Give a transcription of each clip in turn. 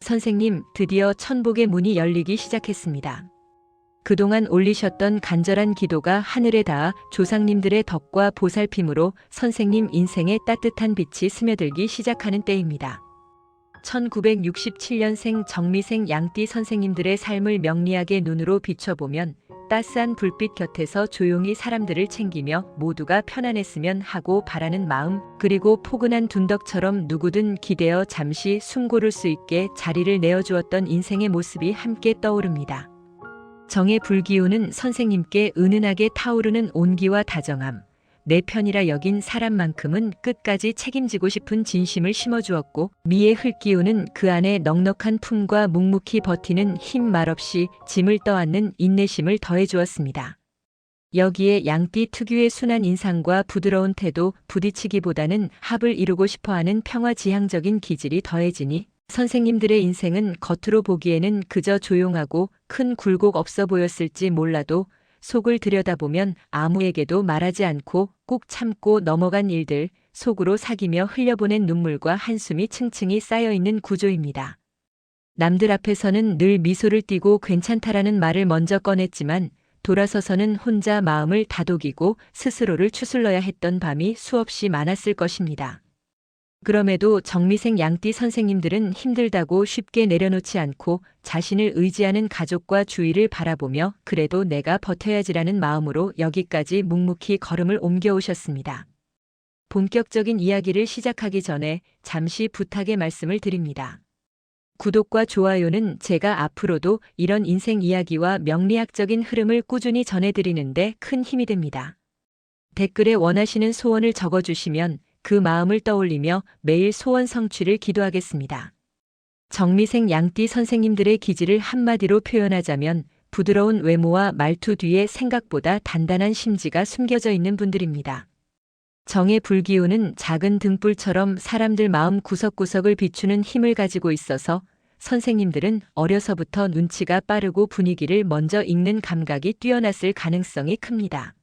선생님, 드디어 천복의 문이 열리기 시작했습니다. 그동안 올리셨던 간절한 기도가 하늘에 닿아 조상님들의 덕과 보살핌으로 선생님 인생에 따뜻한 빛이 스며들기 시작하는 때입니다. 1967년생 정미생 양띠 선생님들의 삶을 명리학의 눈으로 비춰보면 따스한 불빛 곁에서 조용히 사람들을 챙기며 모두가 편안했으면 하고 바라는 마음, 그리고 포근한 둔덕처럼 누구든 기대어 잠시 숨 고를 수 있게 자리를 내어주었던 인생의 모습이 함께 떠오릅니다. 정의 불기운은 선생님께 은은하게 타오르는 온기와 다정함, 내 편이라 여긴 사람만큼은 끝까지 책임지고 싶은 진심을 심어주었고, 미의 흙기운은 그 안에 넉넉한 품과 묵묵히 버티는 힘 말없이 짐을 떠안는 인내심을 더해주었습니다. 여기에 양띠 특유의 순한 인상과 부드러운 태도, 부딪히기보다는 합을 이루고 싶어하는 평화지향적인 기질이 더해지니 선생님들의 인생은 겉으로 보기에는 그저 조용하고 큰 굴곡 없어 보였을지 몰라도 속을 들여다보면 아무에게도 말하지 않고 꾹 참고 넘어간 일들, 속으로 사귀며 흘려보낸 눈물과 한숨이 층층이 쌓여있는 구조입니다. 남들 앞에서는 늘 미소를 띠고 괜찮다라는 말을 먼저 꺼냈지만 돌아서서는 혼자 마음을 다독이고 스스로를 추슬러야 했던 밤이 수없이 많았을 것입니다. 그럼에도 정미생 양띠 선생님들은 힘들다고 쉽게 내려놓지 않고 자신을 의지하는 가족과 주위를 바라보며 그래도 내가 버텨야지라는 마음으로 여기까지 묵묵히 걸음을 옮겨오셨습니다. 본격적인 이야기를 시작하기 전에 잠시 부탁의 말씀을 드립니다. 구독과 좋아요는 제가 앞으로도 이런 인생 이야기와 명리학적인 흐름을 꾸준히 전해드리는데 큰 힘이 됩니다. 댓글에 원하시는 소원을 적어주시면 그 마음을 떠올리며 매일 소원 성취를 기도하겠습니다. 정미생 양띠 선생님들의 기질을 한마디로 표현하자면 부드러운 외모와 말투 뒤에 생각보다 단단한 심지가 숨겨져 있는 분들입니다. 정의 불기운은 작은 등불처럼 사람들 마음 구석구석을 비추는 힘을 가지고 있어서 선생님들은 어려서부터 눈치가 빠르고 분위기를 먼저 읽는 감각이 뛰어났을 가능성이 큽니다.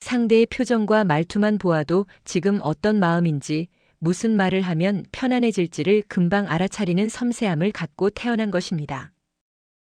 상대의 표정과 말투만 보아도 지금 어떤 마음인지, 무슨 말을 하면 편안해질지를 금방 알아차리는 섬세함을 갖고 태어난 것입니다.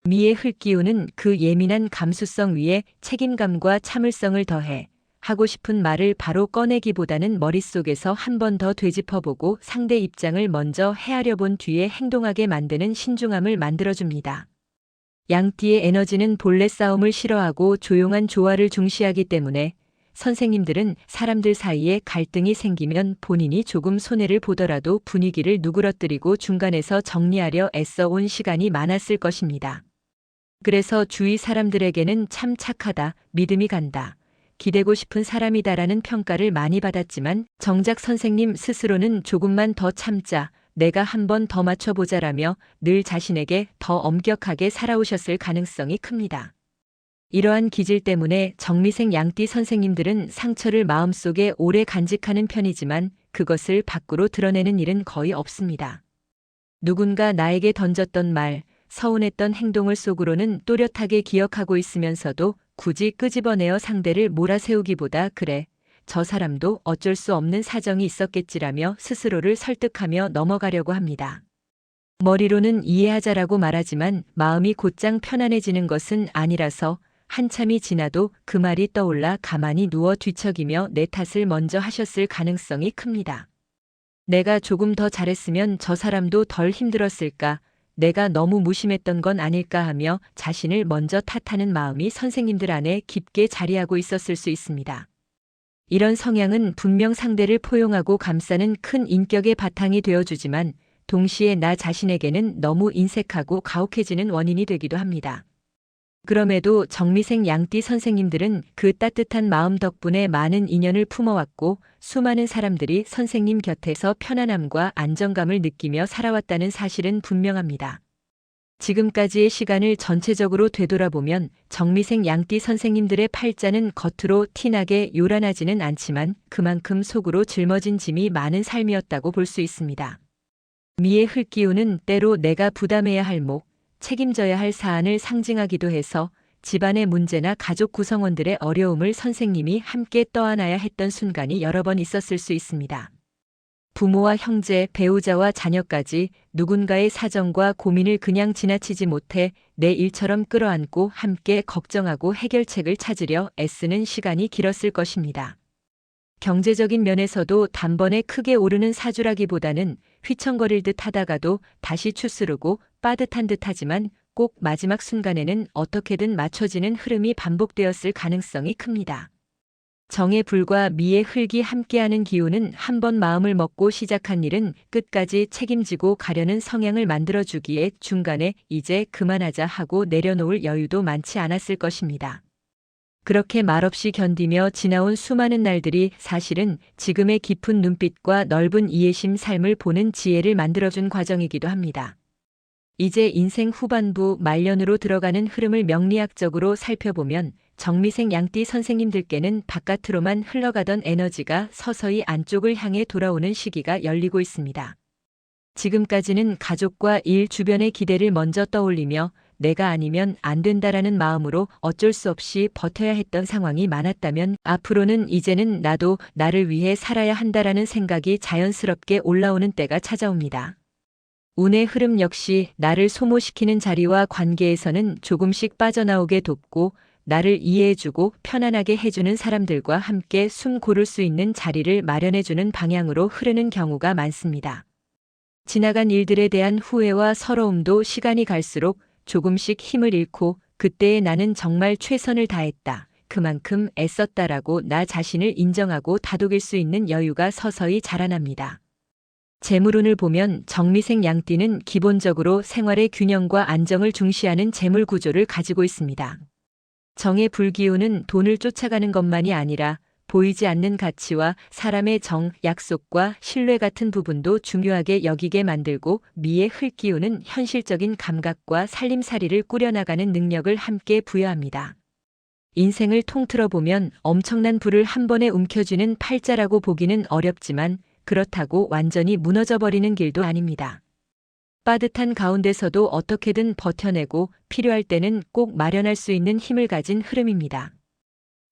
미의 흙기운은 그 예민한 감수성 위에 책임감과 참을성을 더해 하고 싶은 말을 바로 꺼내기보다는 머릿속에서 한 번 더 되짚어보고 상대 입장을 먼저 헤아려 본 뒤에 행동하게 만드는 신중함을 만들어줍니다. 양띠의 에너지는 본래 싸움을 싫어하고 조용한 조화를 중시하기 때문에 선생님들은 사람들 사이에 갈등이 생기면 본인이 조금 손해를 보더라도 분위기를 누그러뜨리고 중간에서 정리하려 애써 온 시간이 많았을 것입니다. 그래서 주위 사람들에게는 참 착하다, 믿음이 간다, 기대고 싶은 사람이다라는 평가를 많이 받았지만 정작 선생님 스스로는 조금만 더 참자, 내가 한 번 더 맞춰보자라며 늘 자신에게 더 엄격하게 살아오셨을 가능성이 큽니다. 이러한 기질 때문에 정미생 양띠 선생님들은 상처를 마음속에 오래 간직하는 편이지만 그것을 밖으로 드러내는 일은 거의 없습니다. 누군가 나에게 던졌던 말, 서운했던 행동을 속으로는 또렷하게 기억하고 있으면서도 굳이 끄집어내어 상대를 몰아세우기보다 그래, 저 사람도 어쩔 수 없는 사정이 있었겠지라며 스스로를 설득하며 넘어가려고 합니다. 머리로는 이해하자라고 말하지만 마음이 곧장 편안해지는 것은 아니라서 한참이 지나도 그 말이 떠올라 가만히 누워 뒤척이며 내 탓을 먼저 하셨을 가능성이 큽니다. 내가 조금 더 잘했으면 저 사람도 덜 힘들었을까, 내가 너무 무심했던 건 아닐까 하며 자신을 먼저 탓하는 마음이 선생님들 안에 깊게 자리하고 있었을 수 있습니다. 이런 성향은 분명 상대를 포용하고 감싸는 큰 인격의 바탕이 되어주지만 동시에 나 자신에게는 너무 인색하고 가혹해지는 원인이 되기도 합니다. 그럼에도 정미생 양띠 선생님들은 그 따뜻한 마음 덕분에 많은 인연을 품어왔고 수많은 사람들이 선생님 곁에서 편안함과 안정감을 느끼며 살아왔다는 사실은 분명합니다. 지금까지의 시간을 전체적으로 되돌아보면 정미생 양띠 선생님들의 팔자는 겉으로 티나게 요란하지는 않지만 그만큼 속으로 짊어진 짐이 많은 삶이었다고 볼 수 있습니다. 미의 흙기운은 때로 내가 부담해야 할 목, 책임져야 할 사안을 상징하기도 해서 집안의 문제나 가족 구성원들의 어려움을 선생님이 함께 떠안아야 했던 순간이 여러 번 있었을 수 있습니다. 부모와 형제, 배우자와 자녀까지 누군가의 사정과 고민을 그냥 지나치지 못해 내 일처럼 끌어안고 함께 걱정하고 해결책을 찾으려 애쓰는 시간이 길었을 것입니다. 경제적인 면에서도 단번에 크게 오르는 사주라기보다는 휘청거릴 듯 하다가도 다시 추스르고 빠듯한 듯 하지만 꼭 마지막 순간에는 어떻게든 맞춰지는 흐름이 반복되었을 가능성이 큽니다. 정의 불과 미의 흙이 함께하는 기운은 한 번 마음을 먹고 시작한 일은 끝까지 책임지고 가려는 성향을 만들어주기에 중간에 이제 그만하자 하고 내려놓을 여유도 많지 않았을 것입니다. 그렇게 말없이 견디며 지나온 수많은 날들이 사실은 지금의 깊은 눈빛과 넓은 이해심 삶을 보는 지혜를 만들어준 과정이기도 합니다. 이제 인생 후반부 말년으로 들어가는 흐름을 명리학적으로 살펴보면 정미생 양띠 선생님들께는 바깥으로만 흘러가던 에너지가 서서히 안쪽을 향해 돌아오는 시기가 열리고 있습니다. 지금까지는 가족과 일 주변의 기대를 먼저 떠올리며 내가 아니면 안 된다라는 마음으로 어쩔 수 없이 버텨야 했던 상황이 많았다면 앞으로는 이제는 나도 나를 위해 살아야 한다라는 생각이 자연스럽게 올라오는 때가 찾아옵니다. 운의 흐름 역시 나를 소모시키는 자리와 관계에서는 조금씩 빠져나오게 돕고 나를 이해해주고 편안하게 해주는 사람들과 함께 숨 고를 수 있는 자리를 마련해주는 방향으로 흐르는 경우가 많습니다. 지나간 일들에 대한 후회와 서러움도 시간이 갈수록 조금씩 힘을 잃고 그때의 나는 정말 최선을 다했다. 그만큼 애썼다라고 나 자신을 인정하고 다독일 수 있는 여유가 서서히 자라납니다. 재물운을 보면 정미생 양띠는 기본적으로 생활의 균형과 안정을 중시하는 재물 구조를 가지고 있습니다. 정의 불기운은 돈을 쫓아가는 것만이 아니라 보이지 않는 가치와 사람의 정, 약속과 신뢰 같은 부분도 중요하게 여기게 만들고 미의 흙기운은 현실적인 감각과 살림살이를 꾸려나가는 능력을 함께 부여합니다. 인생을 통틀어 보면 엄청난 불을 한 번에 움켜쥐는 팔자라고 보기는 어렵지만 그렇다고 완전히 무너져버리는 길도 아닙니다. 빠듯한 가운데서도 어떻게든 버텨내고 필요할 때는 꼭 마련할 수 있는 힘을 가진 흐름입니다.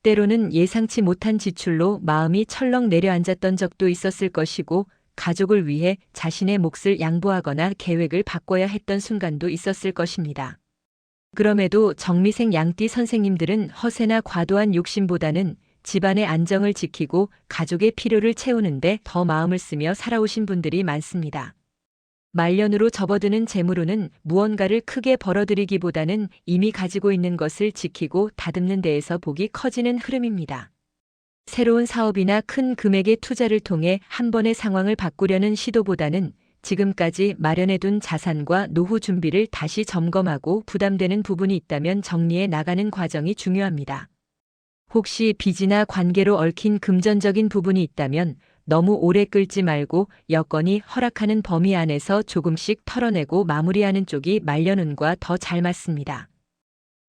때로는 예상치 못한 지출로 마음이 철렁 내려앉았던 적도 있었을 것이고 가족을 위해 자신의 몫을 양보하거나 계획을 바꿔야 했던 순간도 있었을 것입니다. 그럼에도 정미생 양띠 선생님들은 허세나 과도한 욕심보다는 집안의 안정을 지키고 가족의 필요를 채우는데 더 마음을 쓰며 살아오신 분들이 많습니다. 말년으로 접어드는 재물운은 무언가를 크게 벌어들이기보다는 이미 가지고 있는 것을 지키고 다듬는 데에서 복이 커지는 흐름입니다. 새로운 사업이나 큰 금액의 투자를 통해 한 번의 상황을 바꾸려는 시도보다는 지금까지 마련해둔 자산과 노후 준비를 다시 점검하고 부담되는 부분이 있다면 정리해 나가는 과정이 중요합니다. 혹시 빚이나 관계로 얽힌 금전적인 부분이 있다면 너무 오래 끌지 말고 여건이 허락하는 범위 안에서 조금씩 털어내고 마무리하는 쪽이 말년운과 더 잘 맞습니다.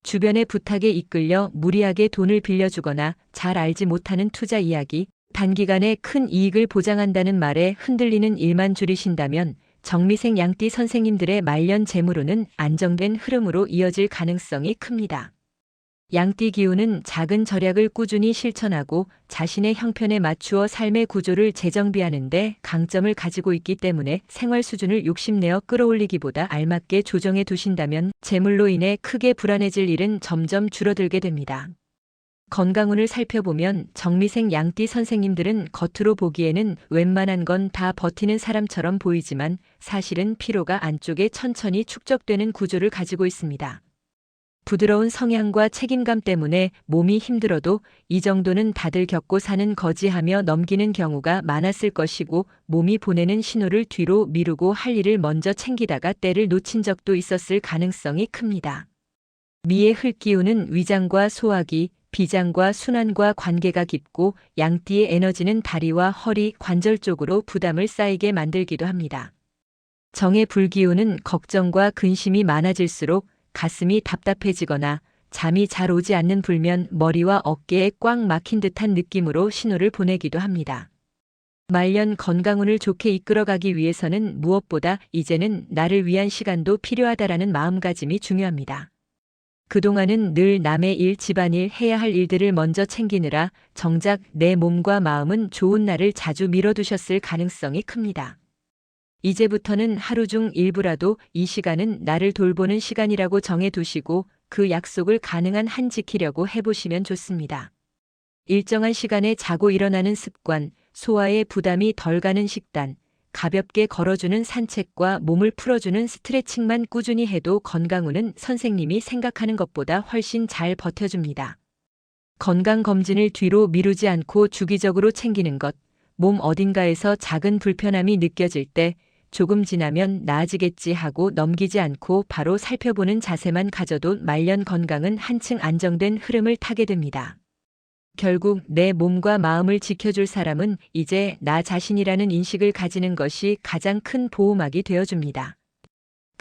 주변의 부탁에 이끌려 무리하게 돈을 빌려주거나 잘 알지 못하는 투자 이야기, 단기간에 큰 이익을 보장한다는 말에 흔들리는 일만 줄이신다면 정미생 양띠 선생님들의 말년 재물운은 안정된 흐름으로 이어질 가능성이 큽니다. 양띠 기운은 작은 절약을 꾸준히 실천하고 자신의 형편에 맞추어 삶의 구조를 재정비하는 데 강점을 가지고 있기 때문에 생활 수준을 욕심내어 끌어올리기보다 알맞게 조정해 두신다면 재물로 인해 크게 불안해질 일은 점점 줄어들게 됩니다. 건강운을 살펴보면 정미생 양띠 선생님들은 겉으로 보기에는 웬만한 건 다 버티는 사람처럼 보이지만 사실은 피로가 안쪽에 천천히 축적되는 구조를 가지고 있습니다. 부드러운 성향과 책임감 때문에 몸이 힘들어도 이 정도는 다들 겪고 사는 거지 하며 넘기는 경우가 많았을 것이고 몸이 보내는 신호를 뒤로 미루고 할 일을 먼저 챙기다가 때를 놓친 적도 있었을 가능성이 큽니다. 미의 흙기운은 위장과 소화기, 비장과 순환과 관계가 깊고 양띠의 에너지는 다리와 허리, 관절 쪽으로 부담을 쌓이게 만들기도 합니다. 정의 불기운은 걱정과 근심이 많아질수록 가슴이 답답해지거나 잠이 잘 오지 않는 불면 머리와 어깨에 꽉 막힌 듯한 느낌으로 신호를 보내기도 합니다. 말년 건강운을 좋게 이끌어가기 위해서는 무엇보다 이제는 나를 위한 시간도 필요하다라는 마음가짐이 중요합니다. 그동안은 늘 남의 일, 집안일, 해야 할 일들을 먼저 챙기느라 정작 내 몸과 마음은 좋은 날을 자주 미뤄두셨을 가능성이 큽니다. 이제부터는 하루 중 일부라도 이 시간은 나를 돌보는 시간이라고 정해두시고 그 약속을 가능한 한 지키려고 해보시면 좋습니다. 일정한 시간에 자고 일어나는 습관, 소화에 부담이 덜 가는 식단, 가볍게 걸어주는 산책과 몸을 풀어주는 스트레칭만 꾸준히 해도 건강운은 선생님이 생각하는 것보다 훨씬 잘 버텨줍니다. 건강검진을 뒤로 미루지 않고 주기적으로 챙기는 것, 몸 어딘가에서 작은 불편함이 느껴질 때 조금 지나면 나아지겠지 하고 넘기지 않고 바로 살펴보는 자세만 가져도 말년 건강은 한층 안정된 흐름을 타게 됩니다. 결국 내 몸과 마음을 지켜줄 사람은 이제 나 자신이라는 인식을 가지는 것이 가장 큰 보호막이 되어줍니다.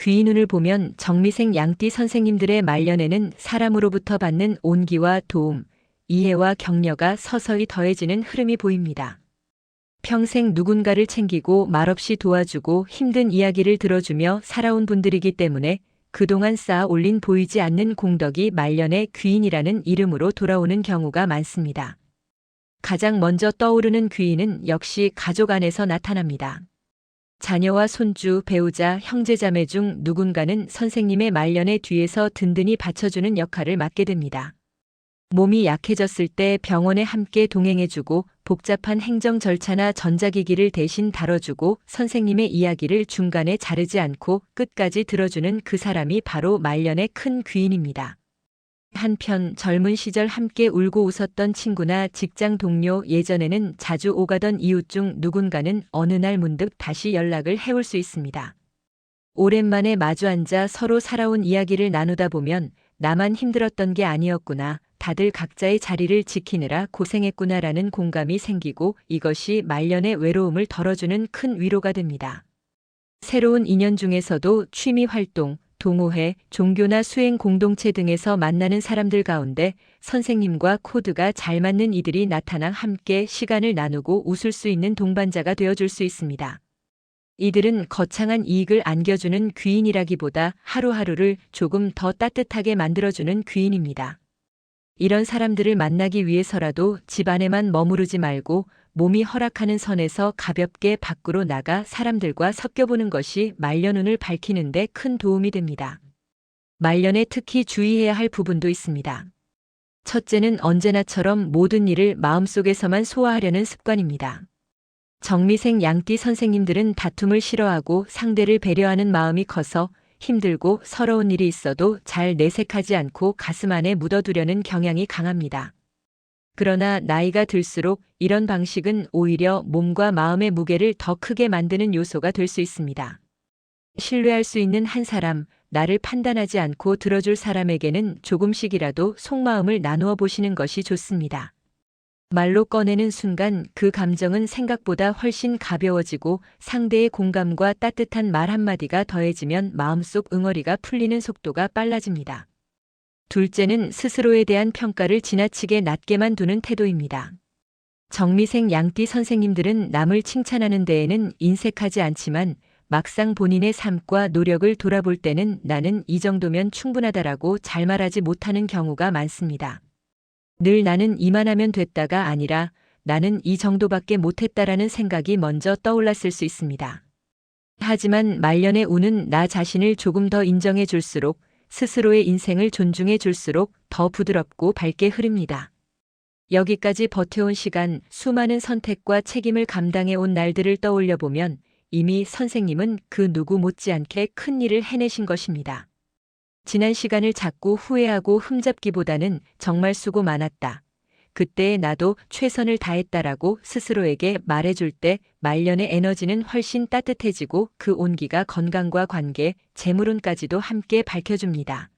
귀인운을 보면 정미생 양띠 선생님들의 말년에는 사람으로부터 받는 온기와 도움, 이해와 격려가 서서히 더해지는 흐름이 보입니다. 평생 누군가를 챙기고 말없이 도와주고 힘든 이야기를 들어주며 살아온 분들이기 때문에 그동안 쌓아 올린 보이지 않는 공덕이 말년의 귀인이라는 이름으로 돌아오는 경우가 많습니다. 가장 먼저 떠오르는 귀인은 역시 가족 안에서 나타납니다. 자녀와 손주, 배우자, 형제자매 중 누군가는 선생님의 말년의 뒤에서 든든히 받쳐주는 역할을 맡게 됩니다. 몸이 약해졌을 때 병원에 함께 동행해주고 복잡한 행정 절차나 전자기기를 대신 다뤄주고 선생님의 이야기를 중간에 자르지 않고 끝까지 들어주는 그 사람이 바로 말년의 큰 귀인입니다. 한편 젊은 시절 함께 울고 웃었던 친구나 직장 동료, 예전에는 자주 오가던 이웃 중 누군가는 어느 날 문득 다시 연락을 해올 수 있습니다. 오랜만에 마주 앉아 서로 살아온 이야기를 나누다 보면 나만 힘들었던 게 아니었구나, 다들 각자의 자리를 지키느라 고생했구나라는 공감이 생기고 이것이 말년의 외로움을 덜어주는 큰 위로가 됩니다. 새로운 인연 중에서도 취미 활동, 동호회, 종교나 수행 공동체 등에서 만나는 사람들 가운데 선생님과 코드가 잘 맞는 이들이 나타나 함께 시간을 나누고 웃을 수 있는 동반자가 되어줄 수 있습니다. 이들은 거창한 이익을 안겨주는 귀인이라기보다 하루하루를 조금 더 따뜻하게 만들어주는 귀인입니다. 이런 사람들을 만나기 위해서라도 집 안에만 머무르지 말고 몸이 허락하는 선에서 가볍게 밖으로 나가 사람들과 섞여보는 것이 말년운을 밝히는 데 큰 도움이 됩니다. 말년에 특히 주의해야 할 부분도 있습니다. 첫째는 언제나처럼 모든 일을 마음속에서만 소화하려는 습관입니다. 정미생 양띠 선생님들은 다툼을 싫어하고 상대를 배려하는 마음이 커서 힘들고 서러운 일이 있어도 잘 내색하지 않고 가슴 안에 묻어두려는 경향이 강합니다. 그러나 나이가 들수록 이런 방식은 오히려 몸과 마음의 무게를 더 크게 만드는 요소가 될 수 있습니다. 신뢰할 수 있는 한 사람, 나를 판단하지 않고 들어줄 사람에게는 조금씩이라도 속마음을 나누어 보시는 것이 좋습니다. 말로 꺼내는 순간 그 감정은 생각보다 훨씬 가벼워지고 상대의 공감과 따뜻한 말 한마디가 더해지면 마음속 응어리가 풀리는 속도가 빨라집니다. 둘째는 스스로에 대한 평가를 지나치게 낮게만 두는 태도입니다. 정미생 양띠 선생님들은 남을 칭찬하는 데에는 인색하지 않지만 막상 본인의 삶과 노력을 돌아볼 때는 나는 이 정도면 충분하다라고 잘 말하지 못하는 경우가 많습니다. 늘 나는 이만하면 됐다가 아니라 나는 이 정도밖에 못했다라는 생각이 먼저 떠올랐을 수 있습니다. 하지만 말년의 운은 나 자신을 조금 더 인정해 줄수록 스스로의 인생을 존중해 줄수록 더 부드럽고 밝게 흐릅니다. 여기까지 버텨온 시간, 수많은 선택과 책임을 감당해 온 날들을 떠올려 보면 이미 선생님은 그 누구 못지않게 큰 일을 해내신 것입니다. 지난 시간을 자꾸 후회하고 흠잡기보다는 정말 수고 많았다. 그때의 나도 최선을 다했다라고 스스로에게 말해줄 때 말년의 에너지는 훨씬 따뜻해지고 그 온기가 건강과 관계, 재물운까지도 함께 밝혀줍니다.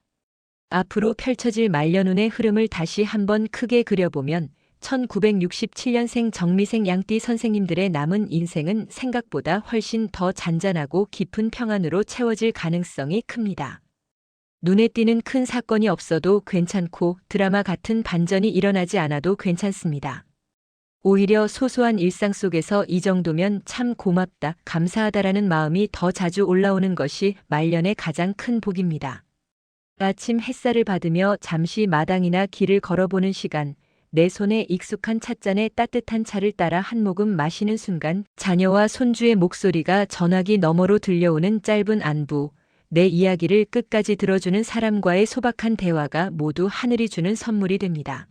앞으로 펼쳐질 말년운의 흐름을 다시 한번 크게 그려보면 1967년생 정미생 양띠 선생님들의 남은 인생은 생각보다 훨씬 더 잔잔하고 깊은 평안으로 채워질 가능성이 큽니다. 눈에 띄는 큰 사건이 없어도 괜찮고 드라마 같은 반전이 일어나지 않아도 괜찮습니다. 오히려 소소한 일상 속에서 이 정도면 참 고맙다, 감사하다라는 마음이 더 자주 올라오는 것이 말년의 가장 큰 복입니다. 아침 햇살을 받으며 잠시 마당이나 길을 걸어보는 시간, 내 손에 익숙한 찻잔에 따뜻한 차를 따라 한 모금 마시는 순간 자녀와 손주의 목소리가 전화기 너머로 들려오는 짧은 안부, 내 이야기를 끝까지 들어주는 사람과의 소박한 대화가 모두 하늘이 주는 선물이 됩니다.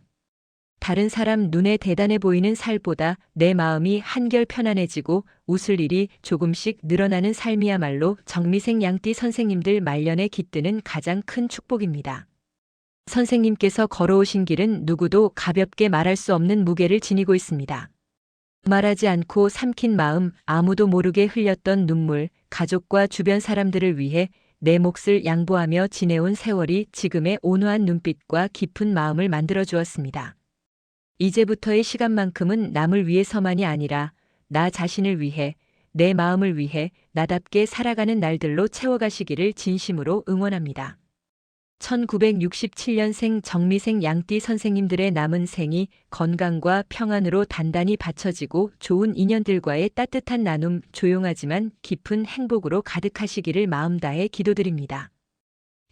다른 사람 눈에 대단해 보이는 살보다 내 마음이 한결 편안해지고 웃을 일이 조금씩 늘어나는 삶이야말로 정미생 양띠 선생님들 말년에 깃드는 가장 큰 축복입니다. 선생님께서 걸어오신 길은 누구도 가볍게 말할 수 없는 무게를 지니고 있습니다. 말하지 않고 삼킨 마음, 아무도 모르게 흘렸던 눈물, 가족과 주변 사람들을 위해 내 몫을 양보하며 지내온 세월이 지금의 온화한 눈빛과 깊은 마음을 만들어 주었습니다. 이제부터의 시간만큼은 남을 위해서만이 아니라 나 자신을 위해, 내 마음을 위해 나답게 살아가는 날들로 채워가시기를 진심으로 응원합니다. 1967년생 정미생 양띠 선생님들의 남은 생이 건강과 평안으로 단단히 받쳐지고 좋은 인연들과의 따뜻한 나눔, 조용하지만 깊은 행복으로 가득하시기를 마음 다해 기도드립니다.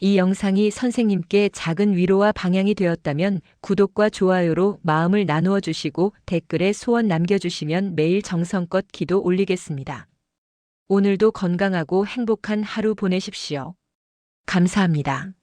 이 영상이 선생님께 작은 위로와 방향이 되었다면 구독과 좋아요로 마음을 나누어 주시고 댓글에 소원 남겨주시면 매일 정성껏 기도 올리겠습니다. 오늘도 건강하고 행복한 하루 보내십시오. 감사합니다.